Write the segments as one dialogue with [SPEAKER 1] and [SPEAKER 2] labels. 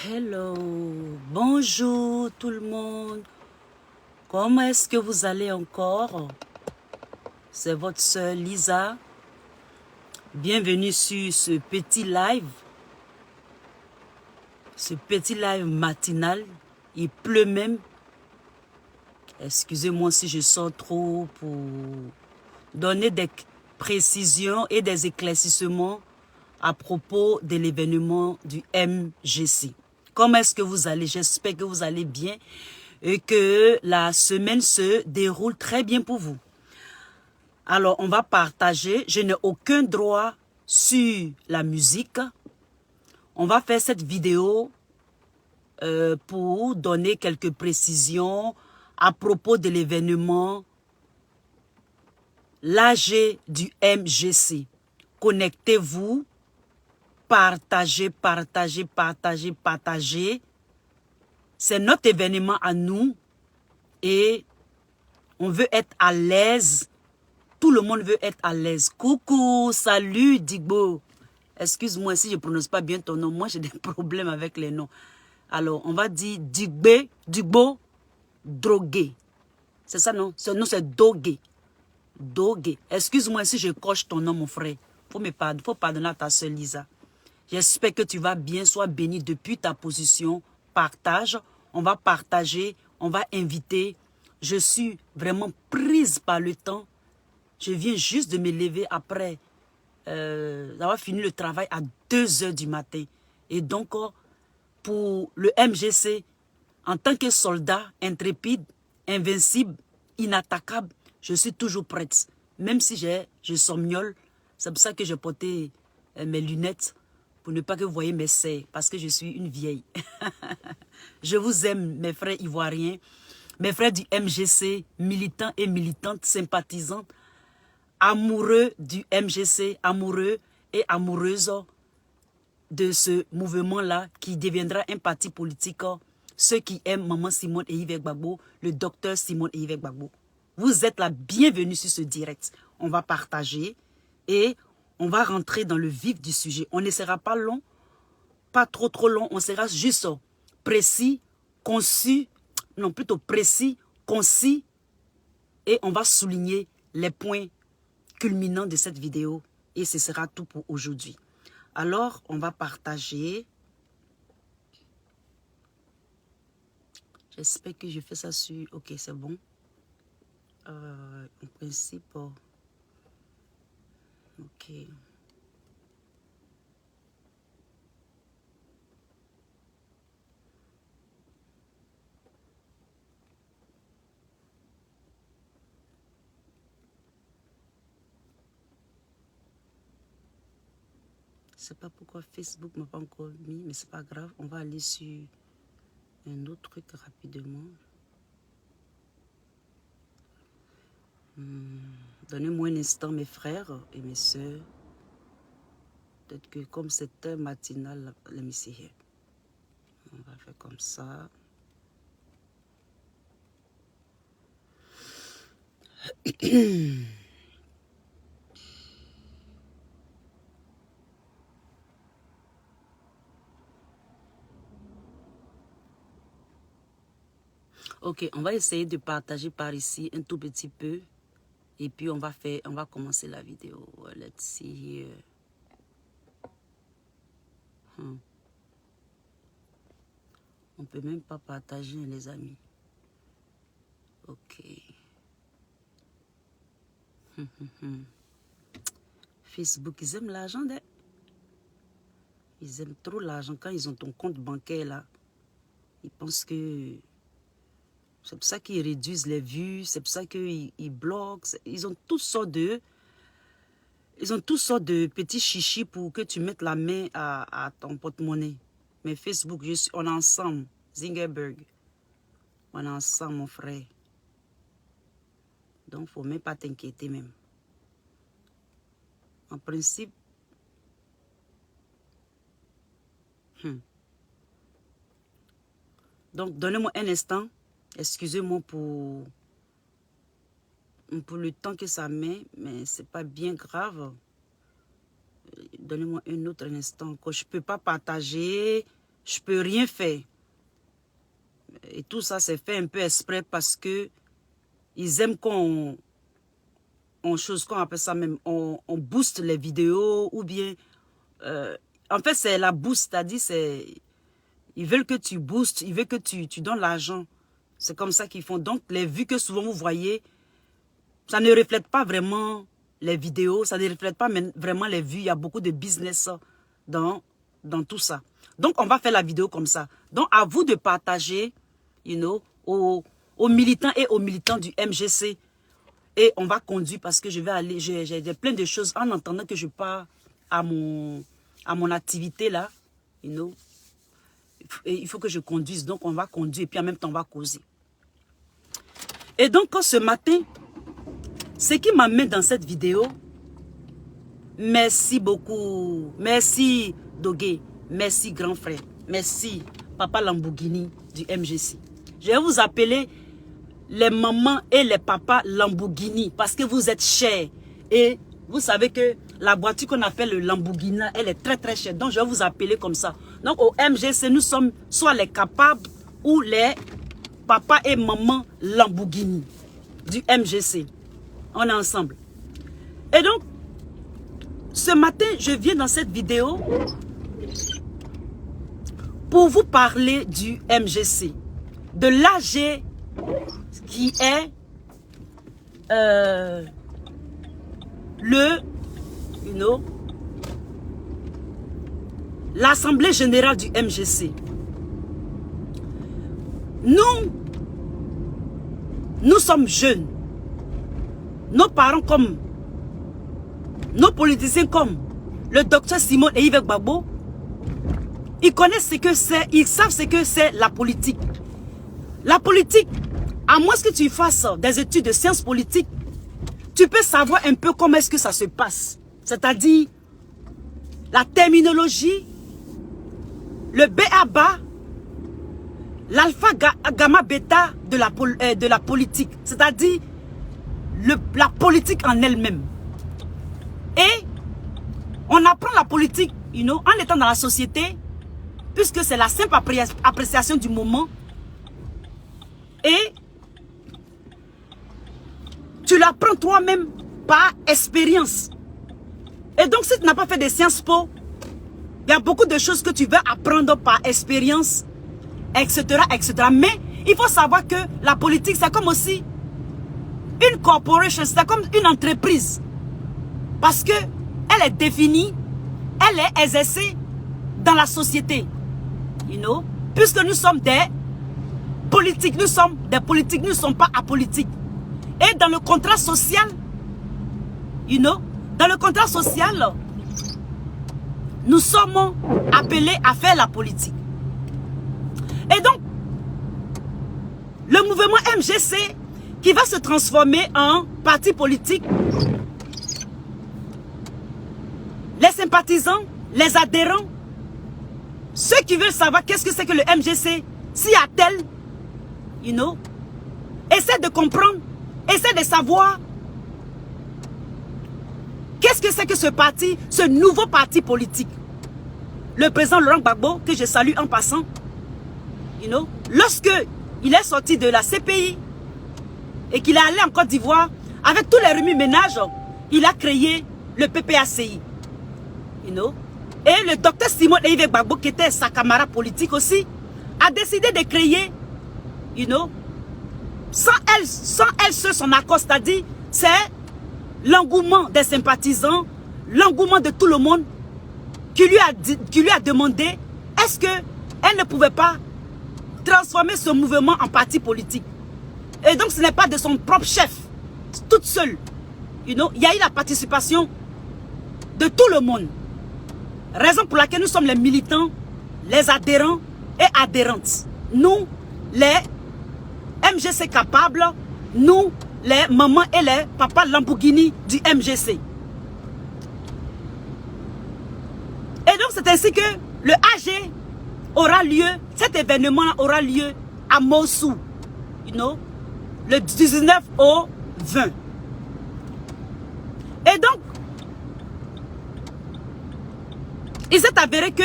[SPEAKER 1] Hello, bonjour tout le monde. Comment est-ce que vous allez encore? C'est votre sœur Lisa. Bienvenue sur ce petit live matinal. Il pleut même. Excusez-moi si je sors trop pour donner des précisions et des éclaircissements à propos de l'événement du MGC. Comment est-ce que vous allez? J'espère que vous allez bien et que la semaine se déroule très bien pour vous. Alors, on va partager. Je n'ai aucun droit sur la musique. On va faire cette vidéo pour donner quelques précisions à propos de l'événement, l'AG du MGC. Connectez-vous, partagez, partagez, partagez, partagez. C'est notre événement à nous et on veut être à l'aise. Tout le monde veut être à l'aise. Coucou, salut Digbo. Excuse-moi si je ne prononce pas bien ton nom. Moi, j'ai des problèmes avec les noms. Alors, on va dire Digbo, Drogué. C'est ça, non? Son nom, c'est Dogué. Dogué. Excuse-moi si je coche ton nom, mon frère. Faut pardonner à ta soeur Lisa. J'espère que tu vas bien. Sois béni depuis ta position. Partage. On va partager. On va inviter. Je suis vraiment prise par le temps. Je viens juste de me lever après avoir fini le travail à 2 h du matin. Et donc, pour le MGC, en tant que soldat intrépide, invincible, inattaquable, je suis toujours prête. Même si je somnole, c'est pour ça que j'ai porté mes lunettes, pour ne pas que vous voyez mes serres, parce que je suis une vieille. Je vous aime, mes frères ivoiriens, mes frères du MGC, militants et militantes, sympathisantes, amoureux du MGC, amoureux et amoureuses de ce mouvement-là qui deviendra un parti politique. Ceux qui aiment Maman Simone et Yves Gbagbo, le docteur Simone et Yves Gbagbo. Vous êtes la bienvenue sur ce direct. On va partager et on va rentrer dans le vif du sujet. On ne sera pas long, pas trop long. On sera juste précis, concis, non plutôt précis, concis et on va souligner les points culminant de cette vidéo et ce sera tout pour aujourd'hui. Alors, on va partager. J'espère que je fais ça sur... Ok, c'est bon. En principe... Ok. Je ne sais pas pourquoi Facebook ne m'a pas encore mis, mais c'est pas grave. On va aller sur un autre truc rapidement. Donnez-moi un instant, mes frères et mes soeurs. Peut-être que comme c'est un matinal, l'émission, on va faire comme ça. Ok, on va essayer de partager par ici un tout petit peu. Et puis on va commencer la vidéo. Let's see here. On peut même pas partager, les amis. Ok. Facebook, ils aiment l'argent, hein? Ils aiment trop l'argent. Quand ils ont ton compte bancaire là, ils pensent que... C'est pour ça qu'ils réduisent les vues, c'est pour ça qu'ils bloquent. Ils ont toutes sortes de... Ils ont toutes sortes de petits chichis pour que tu mettes la main à ton porte-monnaie. Mais Facebook, on est ensemble. Zingerberg. On est ensemble, mon frère. Donc, il ne faut même pas t'inquiéter même. En principe, donc, donnez-moi un instant. Excusez-moi pour le temps que ça met, mais c'est pas bien grave. Donnez-moi un autre instant. Que je ne peux pas partager. je peux rien faire. Et tout ça, c'est fait un peu exprès parce que ils aiment qu'on chose qu'on appelle ça même, on booste les vidéos ou bien, en fait c'est la boost, c'est-à-dire ils veulent que tu boostes, ils veulent que tu donnes l'argent. C'est comme ça qu'ils font. Donc les vues que souvent vous voyez, ça ne reflète pas vraiment les vidéos, ça ne reflète pas vraiment les vues. Il y a beaucoup de business dans tout ça. Donc on va faire la vidéo comme ça. Donc à vous de partager, you know, aux militants et aux militants du MGC. Et on va conduire parce que je vais aller, j'ai plein de choses en entendant que je pars à mon activité là, you know. Et il faut que je conduise, donc on va conduire et puis en même temps on va causer. Et donc ce matin, ce qui m'amène dans cette vidéo, merci beaucoup, merci Dogué, merci grand frère, merci Papa Lamborghini du MGC. Je vais vous appeler les mamans et les papas Lamborghini parce que vous êtes chers. Et vous savez que la voiture qu'on appelle le Lamborghini, elle est très très chère. Donc je vais vous appeler comme ça. Donc au MGC, nous sommes soit les capables ou les papas et mamans Lamborghini du MGC. On est ensemble. Et donc, ce matin, je viens dans cette vidéo pour vous parler du MGC, de l'AG qui est l'Assemblée générale du MGC. Nous sommes jeunes. Nos parents comme, nos politiciens comme le docteur Simon et Yves Gbagbo, ils connaissent ce que c'est, ils savent ce que c'est la politique. La politique, à moins que tu fasses des études de sciences politiques, tu peux savoir un peu comment est-ce que ça se passe. C'est-à-dire la terminologie, le B.A.B.A., l'alpha, gamma, bêta de la politique. C'est-à-dire la politique en elle-même. Et on apprend la politique, you know, en étant dans la société, puisque c'est la simple appréciation du moment. Et tu l'apprends toi-même par expérience. Et donc, si tu n'as pas fait de Sciences Po, il y a beaucoup de choses que tu veux apprendre par expérience, etc., etc. Mais il faut savoir que la politique, c'est comme aussi une corporation, c'est comme une entreprise. Parce que elle est définie, elle est exercée dans la société. You know? Puisque nous sommes des politiques, nous sommes des politiques, nous ne sommes pas apolitiques. Et dans le contrat social, you know, dans le contrat social, nous sommes appelés à faire la politique. Et donc, le mouvement MGC qui va se transformer en parti politique, les sympathisants, les adhérents, ceux qui veulent savoir qu'est-ce que c'est que le MGC, s'y a-t-elle, you know, essaie de comprendre, essaie de savoir qu'est-ce que c'est que ce parti, ce nouveau parti politique. Le président Laurent Gbagbo, que je salue en passant, you know, lorsque il est sorti de la CPI et qu'il est allé en Côte d'Ivoire, avec tous les remue-ménages, il a créé le PPACI. You know? Et le docteur Simon et Yves Gbagbo, qui était sa camarade politique aussi, a décidé de créer, you know, sans elle seule son accord, c'est-à-dire, c'est l'engouement des sympathisants, l'engouement de tout le monde qui lui a demandé est-ce qu'elle ne pouvait pas transformer ce mouvement en parti politique. Et donc ce n'est pas de son propre chef, toute seule. You know, il y a eu la participation de tout le monde. Raison pour laquelle nous sommes les militants, les adhérents et adhérentes. Nous, les MGC capables, nous, les mamans et les papas Lamborghini du MGC. Et donc c'est ainsi que le AG aura lieu, cet événement aura lieu à Mossoul, you know, le 19 au 20. Et donc, il s'est avéré que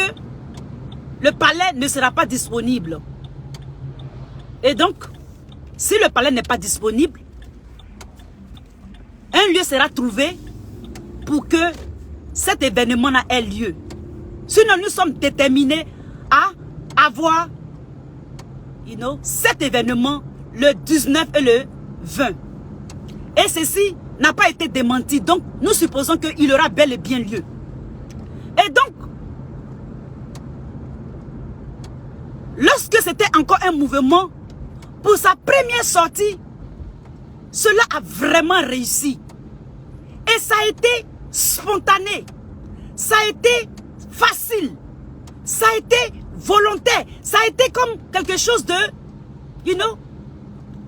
[SPEAKER 1] le palais ne sera pas disponible. Et donc, si le palais n'est pas disponible, un lieu sera trouvé pour que cet événement-là ait lieu. Sinon, nous sommes déterminés à avoir cet événement le 19 et le 20. Et ceci n'a pas été démenti. Donc, nous supposons qu'il aura bel et bien lieu. Et donc, lorsque c'était encore un mouvement, pour sa première sortie, cela a vraiment réussi. Et ça a été spontané. Ça a été facile. Ça a été volontaire. Ça a été comme quelque chose de,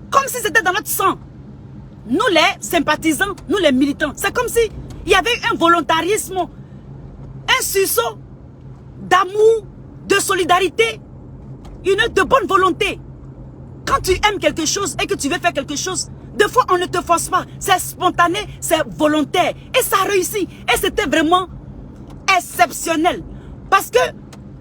[SPEAKER 1] comme si c'était dans notre sang. Nous les sympathisants, nous les militants, c'est comme si il y avait un volontarisme, un sursaut d'amour, de solidarité, de bonne volonté. Quand tu aimes quelque chose et que tu veux faire quelque chose, des fois on ne te force pas, c'est spontané, c'est volontaire. Et ça a réussi. Et c'était vraiment exceptionnel. Parce que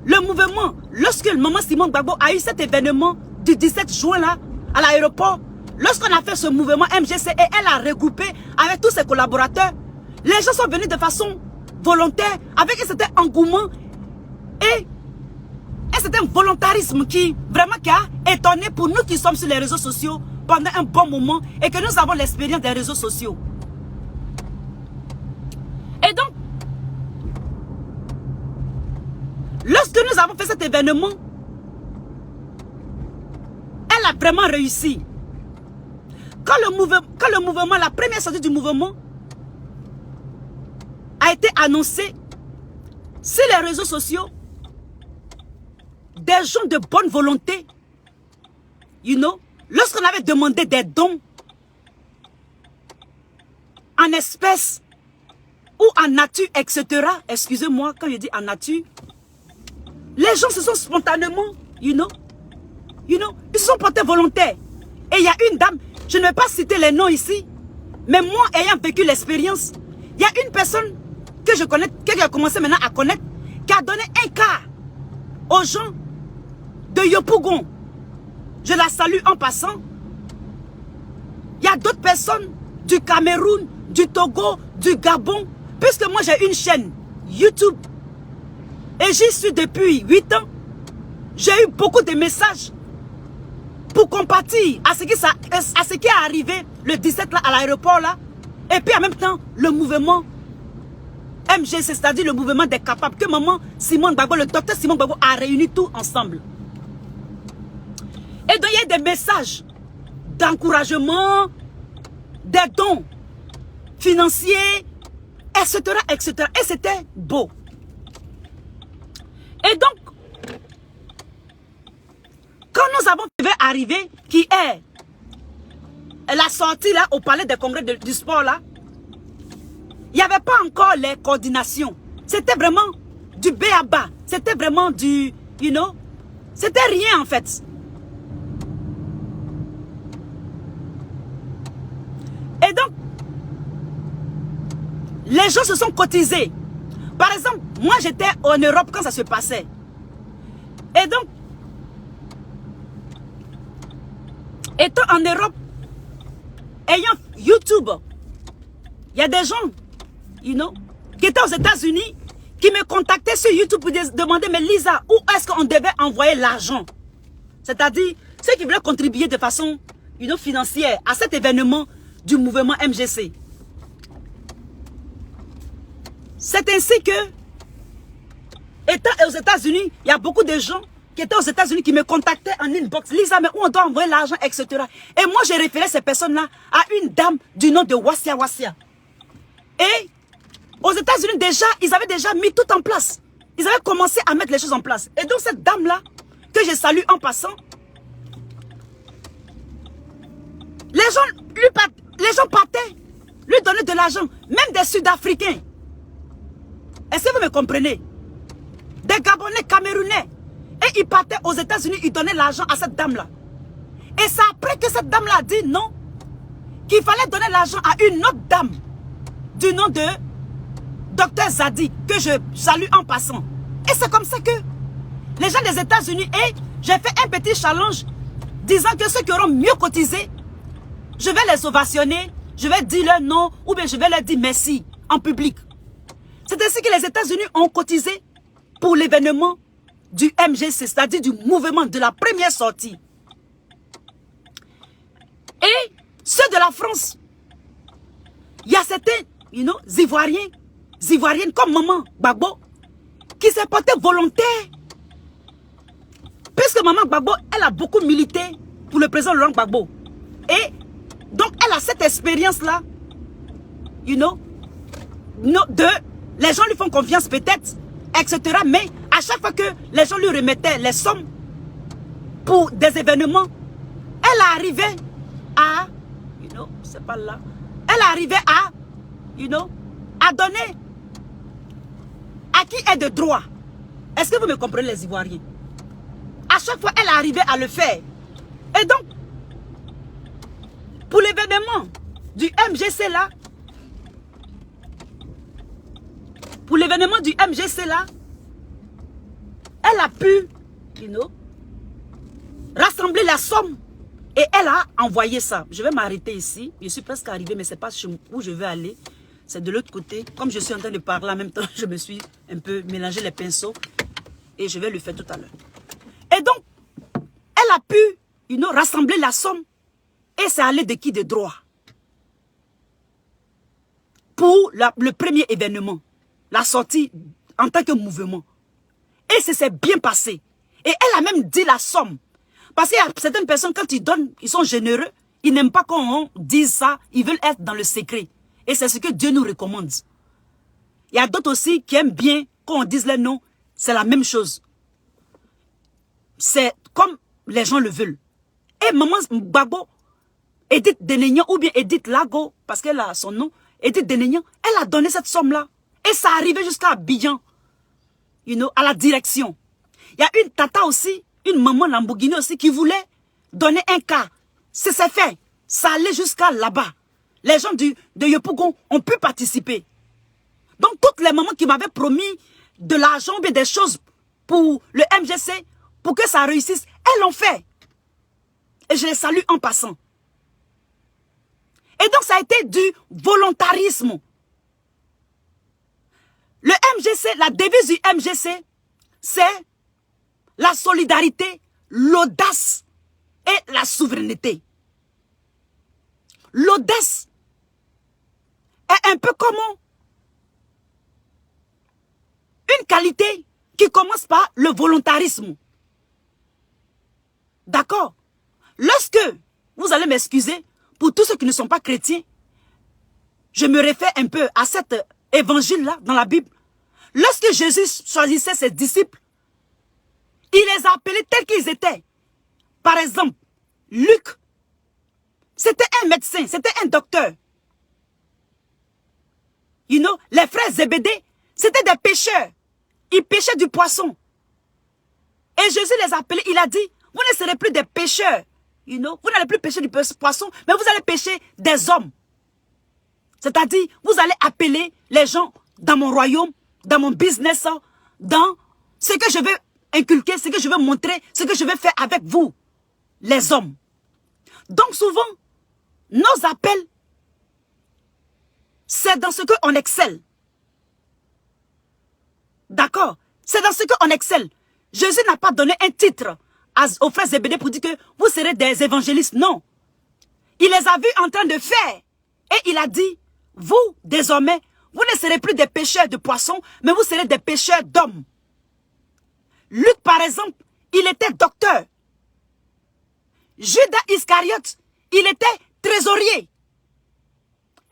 [SPEAKER 1] le mouvement, lorsque le maman Simone Gbagbo a eu cet événement du 17 juin là, à l'aéroport, lorsqu'on a fait ce mouvement MGC et elle a regroupé avec tous ses collaborateurs, les gens sont venus de façon volontaire, avec un certain engouement et un certain volontarisme qui a étonné pour nous qui sommes sur les réseaux sociaux pendant un bon moment et que nous avons l'expérience des réseaux sociaux. Et donc, lorsque nous avons fait cet événement, elle a vraiment réussi. Quand le mouvement, la première sortie du mouvement a été annoncée sur les réseaux sociaux, des gens de bonne volonté, lorsqu'on avait demandé des dons en espèces ou en nature, etc. Excusez-moi, quand je dis en nature, les gens se sont spontanément, ils se sont portés volontaires. Et il y a une dame, je ne vais pas citer les noms ici, mais moi, ayant vécu l'expérience, il y a une personne que je connais, que j'ai commencé maintenant à connaître, qui a donné un quart aux gens de Yopougon. Je la salue en passant. Il y a d'autres personnes du Cameroun, du Togo, du Gabon, puisque moi j'ai une chaîne YouTube et j'y suis depuis 8 ans. J'ai eu beaucoup de messages pour compatir à ce qui est arrivé le 17 là, à l'aéroport là. Et puis en même temps, le mouvement MGC, c'est-à-dire le mouvement des capables, que maman Simone Gbagbo, le docteur Simone Gbagbo a réuni tout ensemble. Et donc il y a des messages d'encouragement, des dons financiers, etc., etc. Et c'était beau. Et donc, quand nous avons vu arriver, qui est la sortie là au palais des congrès du sport là, il n'y avait pas encore les coordinations. C'était vraiment du b.a.-ba. C'était vraiment du, c'était rien en fait. Et donc, les gens se sont cotisés. Par exemple, moi j'étais en Europe quand ça se passait. Et donc, étant en Europe, ayant YouTube, il y a des gens, qui étaient aux États-Unis, qui me contactaient sur YouTube pour demander, mais Lisa, où est-ce qu'on devait envoyer l'argent? C'est-à-dire, ceux qui voulaient contribuer de façon financière à cet événement du mouvement MGC. C'est ainsi que, étant aux États-Unis, il y a beaucoup de gens qui étaient aux États-Unis qui me contactaient en inbox. Lisa, mais où on doit envoyer l'argent, etc. Et moi, j'ai référé ces personnes-là à une dame du nom de Wassia Wassia. Et aux États-Unis, déjà, ils avaient déjà mis tout en place. Ils avaient commencé à mettre les choses en place. Et donc, cette dame-là, que je salue en passant, les gens partaient, lui donnaient de l'argent, même des Sud-Africains. Est-ce que vous me comprenez? Des Gabonais, Camerounais. Et ils partaient aux États-Unis, ils donnaient l'argent à cette dame-là. Et c'est après que cette dame-là a dit non, qu'il fallait donner l'argent à une autre dame, du nom de Dr Zadi, que je salue en passant. Et c'est comme ça que les les gens des États-Unis, et j'ai fait un petit challenge disant que ceux qui auront mieux cotisé, je vais les ovationner, je vais dire leur nom ou bien je vais leur dire merci en public. C'est ainsi que les États-Unis ont cotisé pour l'événement du MGC, c'est-à-dire du mouvement de la première sortie. Et ceux de la France, il y a certains, Ivoiriennes comme Maman Gbagbo, qui s'est portée volontaire. Puisque Maman Gbagbo, elle a beaucoup milité pour le président Laurent Gbagbo. Et donc, elle a cette expérience-là, les gens lui font confiance peut-être, etc. Mais à chaque fois que les gens lui remettaient les sommes pour des événements, elle arrivait à, c'est pas là, elle arrivait à, à donner à qui est de droit. Est-ce que vous me comprenez, les Ivoiriens? À chaque fois, elle arrivait à le faire. Et donc, pour l'événement du MGC là, elle a pu, rassembler la somme et elle a envoyé ça. Je vais m'arrêter ici. Je suis presque arrivée, mais ce n'est pas où je veux aller. C'est de l'autre côté. Comme je suis en train de parler en même temps, je me suis un peu mélangé les pinceaux et je vais le faire tout à l'heure. Et donc, elle a pu, rassembler la somme et c'est allé de qui de droit pour le premier événement, la sortie en tant que mouvement. Et ça s'est bien passé. Et elle a même dit la somme. Parce qu'il y a certaines personnes, quand ils donnent, ils sont généreux, ils n'aiment pas qu'on dise ça, ils veulent être dans le secret. Et c'est ce que Dieu nous recommande. Il y a d'autres aussi qui aiment bien qu'on dise les noms, c'est la même chose. C'est comme les gens le veulent. Et Maman Gbagbo, Edith Denegnan ou bien Edith Lago, parce qu'elle a son nom, Edith Denegnan, elle a donné cette somme-là. Et ça arrivait jusqu'à Abidjan, à la direction. Il y a une tata aussi, une maman Lamborghini aussi, qui voulait donner un cas. C'est fait. Ça allait jusqu'à là-bas. Les gens de Yopougon ont pu participer. Donc, toutes les mamans qui m'avaient promis de l'argent ou bien des choses pour le MGC, pour que ça réussisse, elles l'ont fait. Et je les salue en passant. Et donc, ça a été du volontarisme. Le MGC, la devise du MGC, c'est la solidarité, l'audace et la souveraineté. L'audace est un peu comme une qualité qui commence par le volontarisme. D'accord? Lorsque, vous allez m'excuser, pour tous ceux qui ne sont pas chrétiens, je me réfère un peu à cet évangile-là dans la Bible. Lorsque Jésus choisissait ses disciples, il les a appelés tels qu'ils étaient. Par exemple, Luc, c'était un médecin, c'était un docteur. Les frères Zébédée, c'était des pêcheurs. Ils pêchaient du poisson. Et Jésus les a appelés, il a dit, vous ne serez plus des pêcheurs. Vous n'allez plus pêcher du poisson, mais vous allez pêcher des hommes. C'est-à-dire, vous allez appeler les gens dans mon royaume, dans mon business, dans ce que je veux inculquer, ce que je veux montrer, ce que je veux faire avec vous, les hommes. Donc souvent, nos appels, c'est dans ce qu'on excelle. D'accord? C'est dans ce qu'on excelle. Jésus n'a pas donné un titre aux frères Zébédée pour dire que vous serez des évangélistes. Non. Il les a vus en train de faire. Et il a dit, vous, désormais, vous ne serez plus des pêcheurs de poissons, mais vous serez des pêcheurs d'hommes. Luc, par exemple, il était docteur. Judas Iscariote, il était trésorier.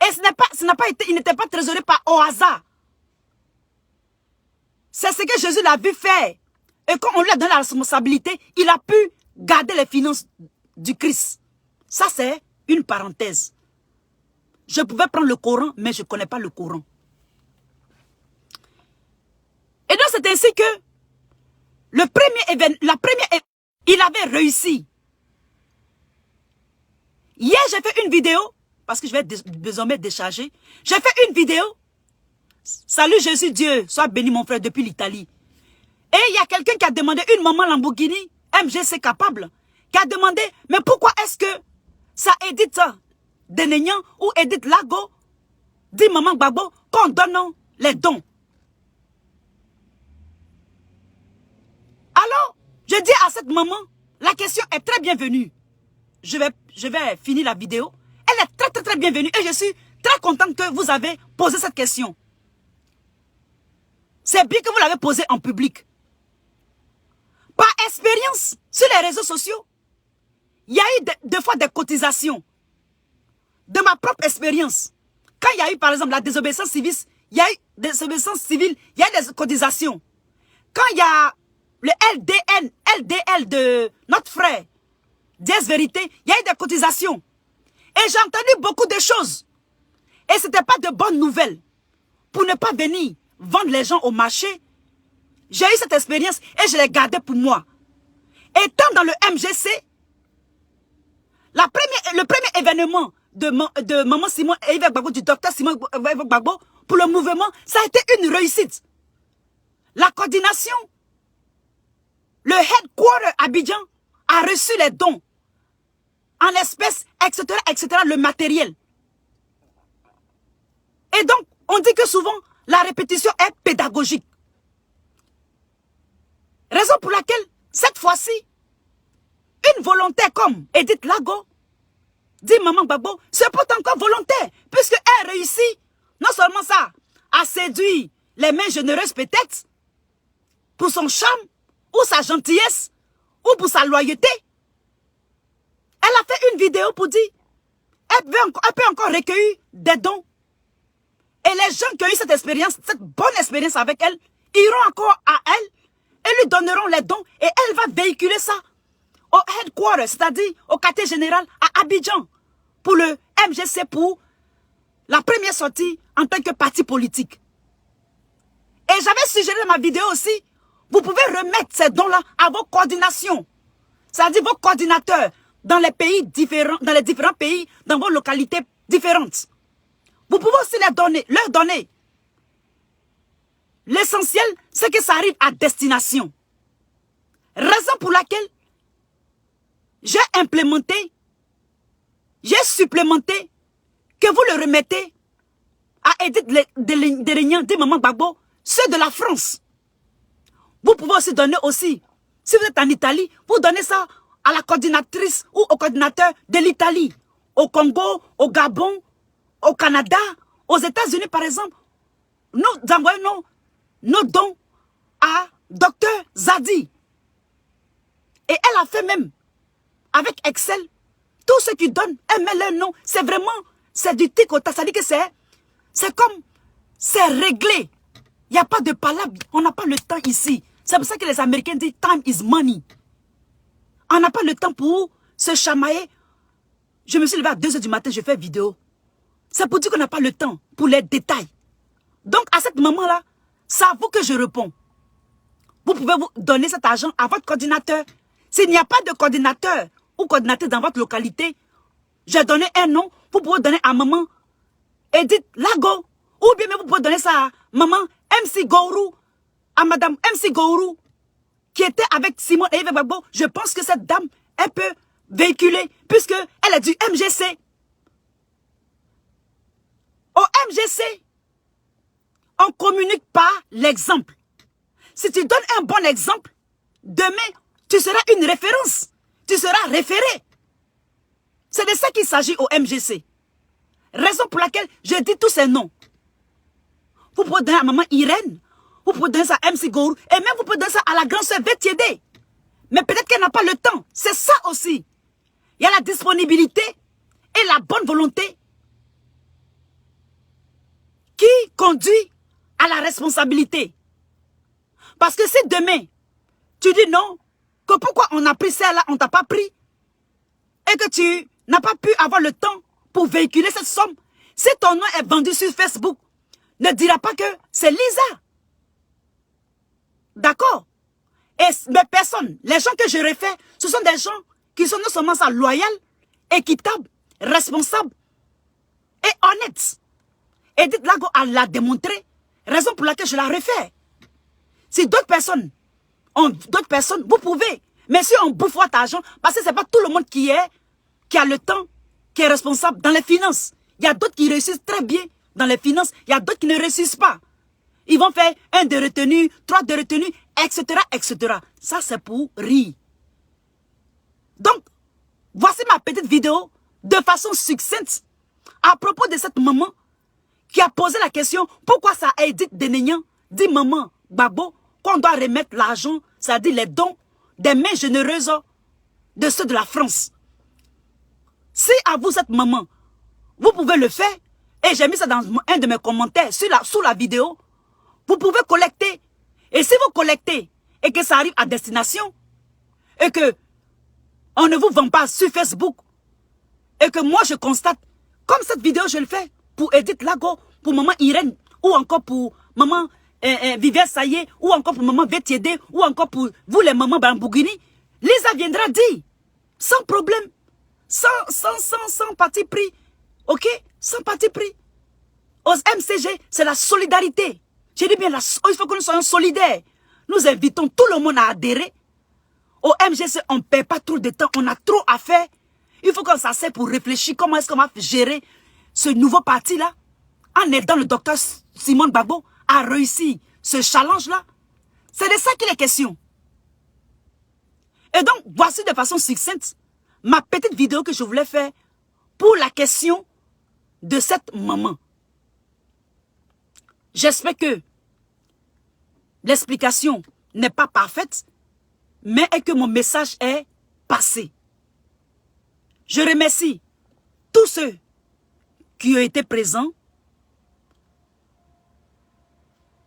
[SPEAKER 1] Et il n'était pas trésorier par au hasard. C'est ce que Jésus l'a vu faire. Et quand on lui a donné la responsabilité, il a pu garder les finances du Christ. Ça, c'est une parenthèse. Je pouvais prendre le Coran, mais je ne connais pas le Coran. Et donc, c'est ainsi que il avait réussi. Hier, j'ai fait une vidéo, parce que je vais désormais décharger. J'ai fait une vidéo. Salut Jésus Dieu, sois béni mon frère depuis l'Italie. Et il y a quelqu'un qui a demandé une maman Lamborghini, MGC capable, qui a demandé, mais pourquoi est-ce que ça Edith Denegnan ou Edith Lago dit maman Gbagbo qu'on donne les dons? Alors, je dis à cette maman, la question est très bienvenue. Je vais finir la vidéo. Elle est très, très, très bienvenue et je suis très contente que vous avez posé cette question. C'est bien que vous l'avez posée en public. Par expérience, sur les réseaux sociaux, il y a eu deux fois des cotisations. De ma propre expérience, quand il y a eu par exemple la désobéissance civile, il y a eu des désobéissance civile, il y a eu des cotisations. Quand il y a le LDL de notre frère, Diez Vérité, il y a eu des cotisations. Et j'ai entendu beaucoup de choses. Et ce n'était pas de bonnes nouvelles. Pour ne pas venir vendre les gens au marché, j'ai eu cette expérience et je l'ai gardée pour moi. Étant dans le MGC, le premier événement de Maman Simon et Yves Gbagbo, du docteur Simon Gbagbo, pour le mouvement, ça a été une réussite. La coordination, le headquarter Abidjan a reçu les dons en espèces, etc., etc., le matériel. Et donc, on dit que souvent, la répétition est pédagogique. Raison pour laquelle, cette fois-ci, une volontaire comme Edith Lago, dit Maman Gbagbo, c'est pourtant encore volontaire, puisqu'elle réussit, non seulement ça, à séduire les mains généreuses peut-être, pour son charme, ou sa gentillesse, ou pour sa loyauté. Elle a fait une vidéo pour dire, elle peut encore recueillir des dons. Et les gens qui ont eu cette expérience, cette bonne expérience avec elle, iront encore à elle et lui donneront les dons et elle va véhiculer ça au headquarter, c'est-à-dire au quartier général à Abidjan, pour le MGC, pour la première sortie en tant que parti politique. Et j'avais suggéré dans ma vidéo aussi, vous pouvez remettre ces dons-là à vos coordinations, c'est-à-dire vos coordinateurs dans les pays différents, dans les différents pays, dans vos localités différentes. Vous pouvez aussi leur donner. L'essentiel, c'est que ça arrive à destination. Raison pour laquelle j'ai implémenté, j'ai supplémenté que vous le remettez à Edith Denegnan, dit Maman Gbagbo, ceux de la France. Vous pouvez aussi donner aussi, si vous êtes en Italie, vous donnez ça à la coordinatrice ou au coordinateur de l'Italie, au Congo, au Gabon, au Canada, aux États-Unis par exemple. Nous envoyons nos dons à Dr Zadi. Et elle a fait même, avec Excel, tout ce qui donne, elle met leur nom. C'est vraiment, c'est du tic-au-tac. Ça dit que c'est comme, c'est réglé. Il n'y a pas de palabre, on n'a pas le temps ici. C'est pour ça que les Américains disent time is money. On n'a pas le temps pour se chamailler. Je me suis levé à 2 h du matin, je fais vidéo. C'est pour dire qu'on n'a pas le temps pour les détails. Donc à ce moment-là, c'est à vous que je réponds. Vous pouvez vous donner cet argent à votre coordinateur. S'il n'y a pas de coordinateur ou coordinateur dans votre localité, j'ai donné un nom, vous pouvez donner à maman Edith Lago. Ou bien vous pouvez donner ça à maman MC Gourou, à madame MC Gourou, qui était avec Simon et Yves Gbagbo. Je pense que cette dame, elle peut véhiculer, puisqu'elle est du MGC. Au MGC, on communique par l'exemple. Si tu donnes un bon exemple, demain, tu seras une référence. Tu seras référé. C'est de ça qu'il s'agit au MGC. Raison pour laquelle je dis tous ces noms. Vous pouvez donner à maman Irène, vous pouvez donner ça à MC Gourou, et même vous pouvez donner ça à la grande sœur Vétiédé. Mais peut-être qu'elle n'a pas le temps. C'est ça aussi. Il y a la disponibilité et la bonne volonté qui conduit à la responsabilité. Parce que si demain, tu dis non, que pourquoi on a pris ça là, on t'a pas pris, et que tu n'as pas pu avoir le temps pour véhiculer cette somme, si ton nom est vendu sur Facebook, ne dira pas que c'est Lisa. D'accord? Et mes personnes, les gens que je réfère, ce sont des gens qui sont non seulement ça loyaux, équitables, responsables et honnêtes. Edith Lago l'a démontré, raison pour laquelle je la réfère. Si d'autres personnes D'autres personnes, vous pouvez. Mais si on bouffe votre argent, parce que ce n'est pas tout le monde qui a le temps, qui est responsable dans les finances. Il y a d'autres qui réussissent très bien dans les finances. Il y a d'autres qui ne réussissent pas. Ils vont faire 1 de retenu, 3 de retenu, etc., etc. Ça, c'est pour rire. Donc, voici ma petite vidéo de façon succincte à propos de cette maman qui a posé la question pourquoi ça a Edith Denegnan dit maman Gbagbo qu'on doit remettre l'argent, c'est-à-dire les dons des mains généreuses de ceux de la France. Si à vous cette maman, vous pouvez le faire, et j'ai mis ça dans un de mes commentaires sous la vidéo, vous pouvez collecter. Et si vous collectez et que ça arrive à destination, et que on ne vous vend pas sur Facebook, et que moi je constate, comme cette vidéo je le fais pour Edith Lago, pour maman Irène, ou encore pour maman Viviane Saye, ou encore pour maman Vétiédé, ou encore pour vous les mamans Bambougini, Lisa viendra dire, sans problème, sans parti pris, ok, sans parti pris. Aux MCG, c'est la solidarité. J'ai dit bien, il faut que nous soyons solidaires. Nous invitons tout le monde à adhérer. Au MGC, on ne perd pas trop de temps, on a trop à faire. Il faut qu'on s'asseye pour réfléchir comment est-ce qu'on va gérer ce nouveau parti-là, en aidant le docteur Simon Gbagbo à réussir ce challenge-là. C'est de ça qu'il est question. Et donc, voici de façon succincte ma petite vidéo que je voulais faire pour la question de cette maman. J'espère que l'explication n'est pas parfaite, mais que mon message est passé. Je remercie tous ceux qui ont été présents,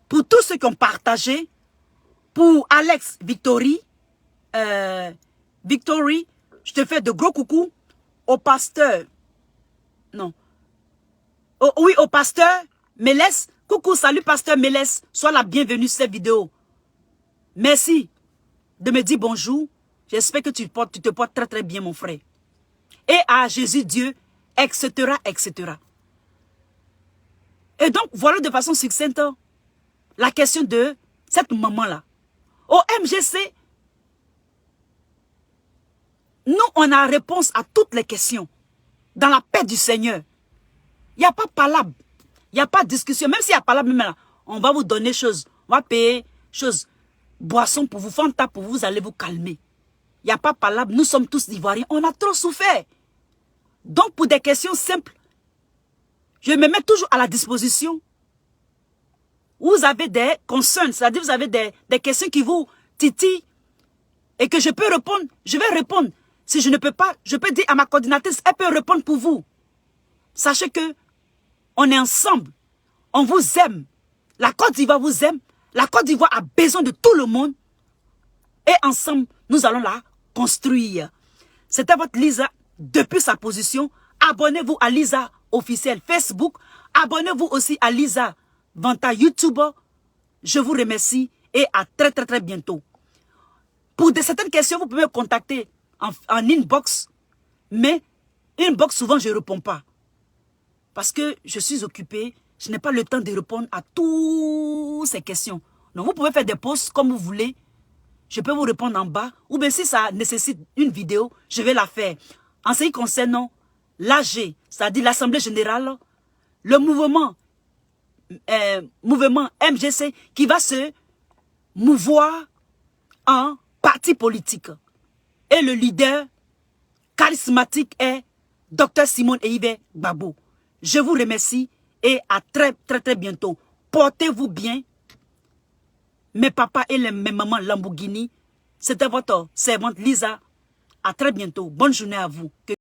[SPEAKER 1] pour tous ceux qui ont partagé, pour Alex Victory, je te fais de gros coucou, au pasteur, non, oui, au pasteur Mélès, coucou, salut pasteur Mélès, sois la bienvenue sur cette vidéo. Merci de me dire bonjour, j'espère que tu te portes très très bien mon frère. Et à Jésus Dieu, etc., etc. Et donc, voilà de façon succincte la question de cette maman-là. Au MGC, nous, on a réponse à toutes les questions. Dans la paix du Seigneur. Il n'y a pas palabre. Il n'y a pas de discussion. Même s'il y a palabre, même là, on va vous donner choses. On va payer choses. Boisson pour vous, Fanta pour vous, vous allez vous calmer. Il n'y a pas palabre. Nous sommes tous Ivoiriens. On a trop souffert. Donc, pour des questions simples, je me mets toujours à la disposition. Vous avez des concerns, c'est-à-dire vous avez des questions qui vous titillent et que je peux répondre, je vais répondre. Si je ne peux pas, je peux dire à ma coordinatrice, elle peut répondre pour vous. Sachez que on est ensemble, on vous aime. La Côte d'Ivoire vous aime, la Côte d'Ivoire a besoin de tout le monde et ensemble, nous allons la construire. C'était votre Lisa depuis sa position. Abonnez-vous à Lisa officiel Facebook. Abonnez-vous aussi à Lisa Vanta YouTube. Je vous remercie et à très très très bientôt. Pour certaines questions, vous pouvez me contacter en inbox. Mais inbox, souvent, je ne réponds pas. Parce que je suis occupé. Je n'ai pas le temps de répondre à toutes ces questions. Donc, vous pouvez faire des posts comme vous voulez. Je peux vous répondre en bas. Ou bien si ça nécessite une vidéo, je vais la faire. En ce qui concerne l'AG, c'est-à-dire l'Assemblée Générale, le mouvement MGC qui va se mouvoir en parti politique. Et le leader charismatique est Dr Simon Eive Gbagbo. Je vous remercie et à très très très bientôt. Portez-vous bien. Mes papas et mes mamans Lamborghini. C'était votre servante Lisa. À très bientôt. Bonne journée à vous.